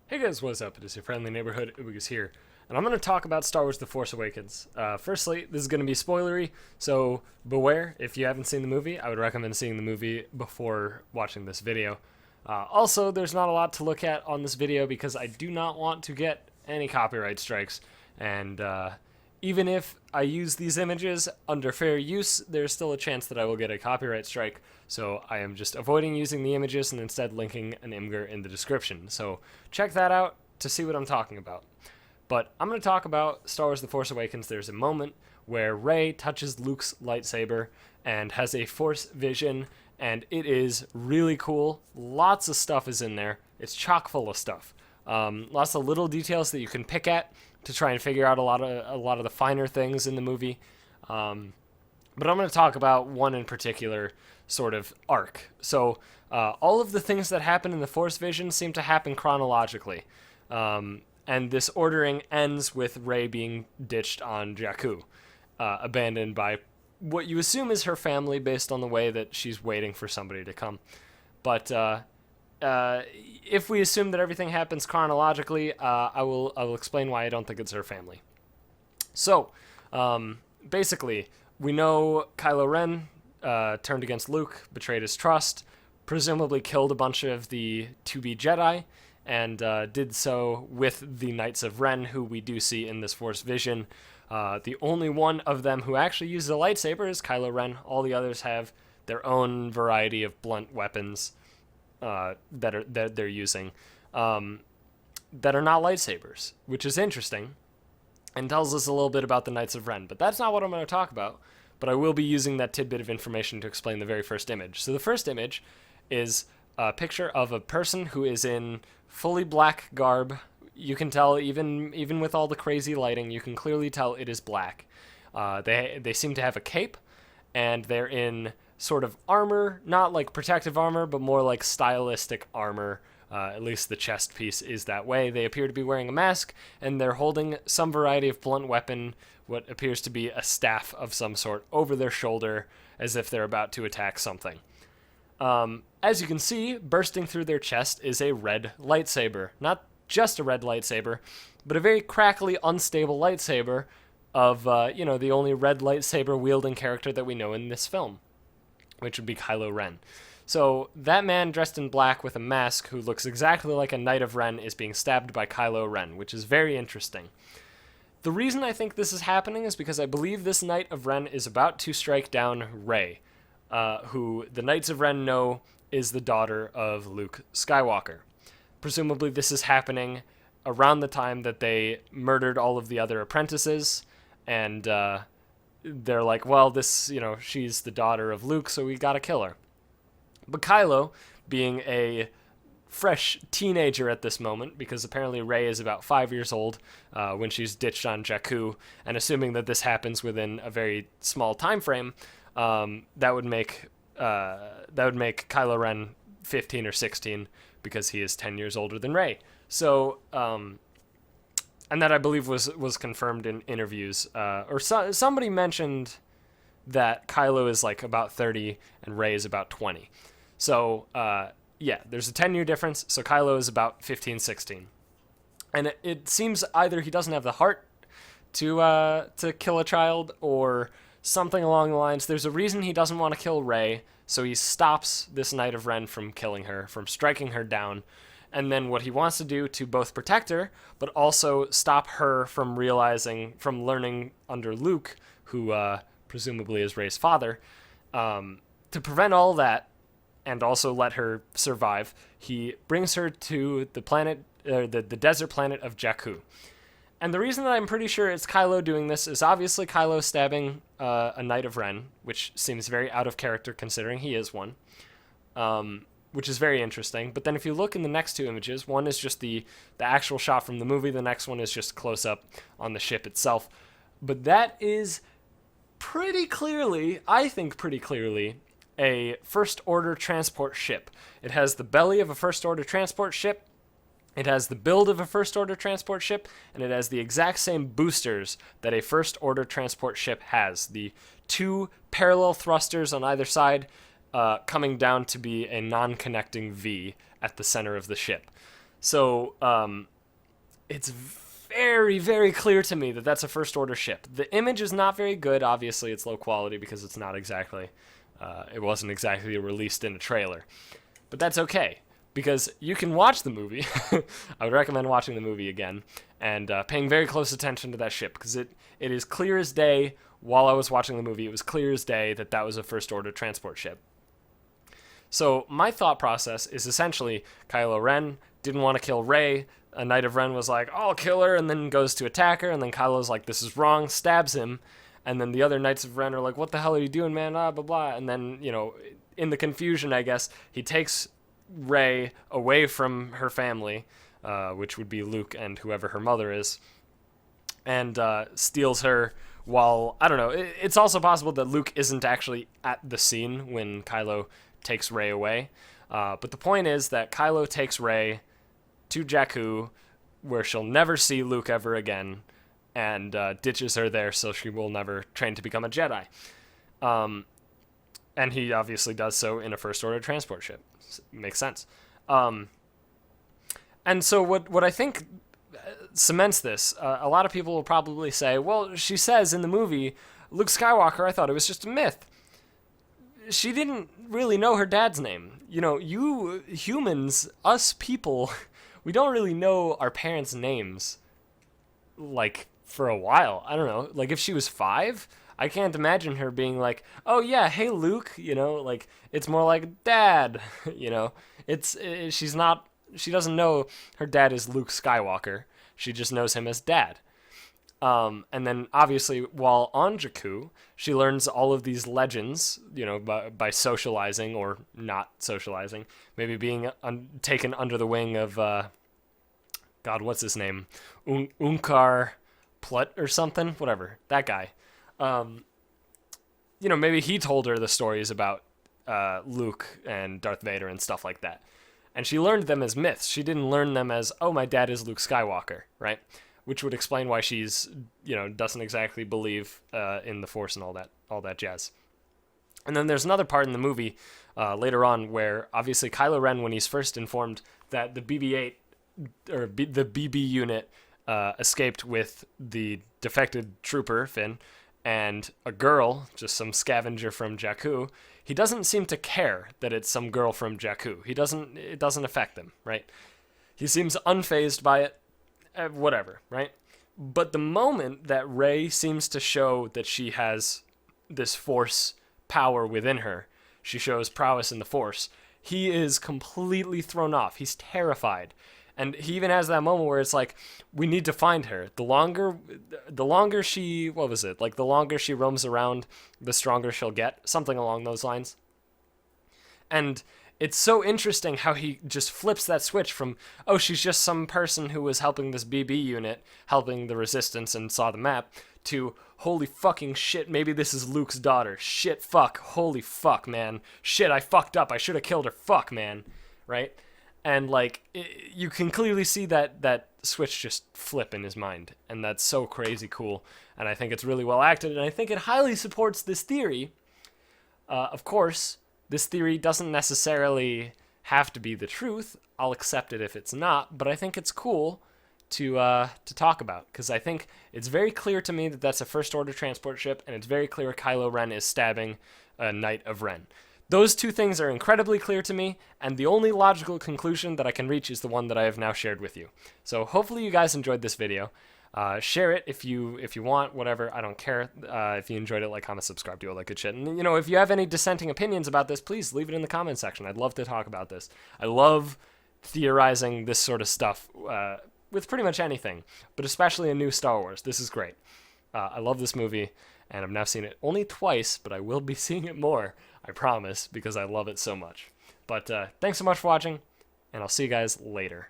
Hey guys, what's up? It is your friendly neighborhood Ubigus here, and I'm going to talk about Star Wars The Force Awakens. Firstly, this is going to be spoilery, so beware. If you haven't seen the movie, I would recommend seeing the movie before watching this video. Also, there's not a lot to look at on this video because I do not want to get any copyright strikes, and even if I use these images under fair use, there's still a chance that I will get a copyright strike, so I am just avoiding using the images and instead linking an imgur in the description. So check that out to see what I'm talking about. But I'm going to talk about Star Wars The Force Awakens. There's a moment where Rey touches Luke's lightsaber and has a Force vision, and it is really cool. Lots of stuff is in there. It's chock full of stuff. Lots of little details that you can pick at to try and figure out a lot of the finer things in the movie. But I'm going to talk about one in particular sort of arc. So all of the things that happen in the Force vision seem to happen chronologically. And this ordering ends with Rey being ditched on Jakku, abandoned by what you assume is her family based on the way that she's waiting for somebody to come. But if we assume that everything happens chronologically, I will explain why I don't think it's her family. So, basically, we know Kylo Ren turned against Luke, betrayed his trust, presumably killed a bunch of the to-be Jedi, and did so with the Knights of Ren, who we do see in this Force vision. The only one of them who actually uses a lightsaber is Kylo Ren. All the others have their own variety of blunt weapons that they're using that are not lightsabers, which is interesting and tells us a little bit about the Knights of Ren. But that's not what I'm going to talk about. But I will be using that tidbit of information to explain the very first image. So the first image is a picture of a person who is in fully black garb. You can tell, even with all the crazy lighting, you can clearly tell it is black. They seem to have a cape, and they're in sort of armor, not like protective armor, but more like stylistic armor. At least the chest piece is that way. They appear to be wearing a mask, and they're holding some variety of blunt weapon, what appears to be a staff of some sort, over their shoulder, as if they're about to attack something. As you can see, bursting through their chest is a red lightsaber. Not just a red lightsaber, but a very crackly, unstable lightsaber of, the only red lightsaber wielding character that we know in this film, which would be Kylo Ren. So that man dressed in black with a mask who looks exactly like a Knight of Ren is being stabbed by Kylo Ren, which is very interesting. The reason I think this is happening is because I believe this Knight of Ren is about to strike down Rey, who the Knights of Ren know is the daughter of Luke Skywalker. Presumably this is happening around the time that they murdered all of the other apprentices, and they're like, well, she's the daughter of Luke, so we gotta kill her. But Kylo, being a fresh teenager at this moment, because apparently Rey is about 5 years old when she's ditched on Jakku, and assuming that this happens within a very small time frame, that would make Kylo Ren 15 or 16 because he is 10 years older than Rey. So, and that I believe was confirmed in interviews, somebody mentioned that Kylo is like about 30 and Rey is about 20. So, there's a 10-year difference, so Kylo is about 15, 16. And it seems either he doesn't have the heart to kill a child, or something along the lines. There's a reason he doesn't want to kill Rey, so he stops this Knight of Ren from killing her, from striking her down. And then what he wants to do to both protect her, but also stop her from learning under Luke, who presumably is Rey's father, to prevent all that, and also let her survive, he brings her to the planet, the desert planet of Jakku. And the reason that I'm pretty sure it's Kylo doing this is obviously Kylo stabbing a Knight of Ren, which seems very out of character considering he is one, which is very interesting. But then if you look in the next two images, one is just the actual shot from the movie, the next one is just close up on the ship itself. But that is I think pretty clearly, a First Order transport ship. It has the belly of a First Order transport ship, it has the build of a First Order transport ship, and it has the exact same boosters that a First Order transport ship has. The two parallel thrusters on either side, coming down to be a non-connecting V at the center of the ship. So it's very, very clear to me that that's a First Order ship. The image is not very good. Obviously, it's low quality because it's not exactly, it wasn't exactly released in a trailer. But that's okay because you can watch the movie. I would recommend watching the movie again and paying very close attention to that ship because it is clear as day. While I was watching the movie, it was clear as day that that was a First Order transport ship. So my thought process is essentially Kylo Ren didn't want to kill Rey. A Knight of Ren was like, I'll kill her, and then goes to attack her, and then Kylo's like, this is wrong, stabs him, and then the other Knights of Ren are like, what the hell are you doing, man, blah, blah, and then, in the confusion, I guess, he takes Rey away from her family, which would be Luke and whoever her mother is, and steals her while, I don't know, it's also possible that Luke isn't actually at the scene when Kylo takes Rey away, but the point is that Kylo takes Rey to Jakku, where she'll never see Luke ever again, and ditches her there so she will never train to become a Jedi. And he obviously does so in a First Order transport ship. Makes sense. And so what I think cements this, a lot of people will probably say, well, she says in the movie, Luke Skywalker, I thought it was just a myth. She didn't really know her dad's name. You humans, us people, we don't really know our parents' names, like, for a while. I don't know. Like, if she was 5, I can't imagine her being like, oh, yeah, hey, Luke, like, it's more like Dad, she doesn't know her dad is Luke Skywalker. She just knows him as Dad. And then, obviously, while on Jakku, she learns all of these legends, by socializing or not socializing. Maybe being taken under the wing of, God, what's his name? Unkar Plut or something? Whatever. That guy. Maybe he told her the stories about Luke and Darth Vader and stuff like that. And she learned them as myths. She didn't learn them as, oh, my dad is Luke Skywalker, right? Which would explain why she's, doesn't exactly believe in the Force and all that jazz. And then there's another part in the movie later on where obviously Kylo Ren, when he's first informed that the BB-8 or the BB unit escaped with the defected trooper Finn and a girl, just some scavenger from Jakku, he doesn't seem to care that it's some girl from Jakku. It doesn't affect him, right? He seems unfazed by it. Whatever, right? But the moment that Rey seems to show that she has this Force power within her, she shows prowess in the Force, he is completely thrown off. He's terrified. And he even has that moment where it's like, we need to find her. The longer she, what was it? Like, the longer she roams around, the stronger she'll get. Something along those lines. And it's so interesting how he just flips that switch from, oh, she's just some person who was helping this BB unit, helping the Resistance and saw the map, to, holy fucking shit, maybe this is Luke's daughter. Shit, fuck, holy fuck, man. Shit, I fucked up. I should have killed her. Fuck, man. Right? And, like, you can clearly see that switch just flip in his mind. And that's so crazy cool. And I think it's really well acted. And I think it highly supports this theory. Of course, this theory doesn't necessarily have to be the truth. I'll accept it if it's not. But I think it's cool to talk about. Because I think it's very clear to me that that's a First Order transport ship. And it's very clear Kylo Ren is stabbing a Knight of Ren. Those two things are incredibly clear to me, and the only logical conclusion that I can reach is the one that I have now shared with you. So hopefully you guys enjoyed this video. Share it if you want, whatever, I don't care. If you enjoyed it, like, comment, subscribe, do all that good shit. And, if you have any dissenting opinions about this, please leave it in the comment section. I'd love to talk about this. I love theorizing this sort of stuff with pretty much anything, but especially a new Star Wars. This is great. I love this movie, and I've now seen it only twice, but I will be seeing it more, I promise, because I love it so much. But thanks so much for watching, and I'll see you guys later.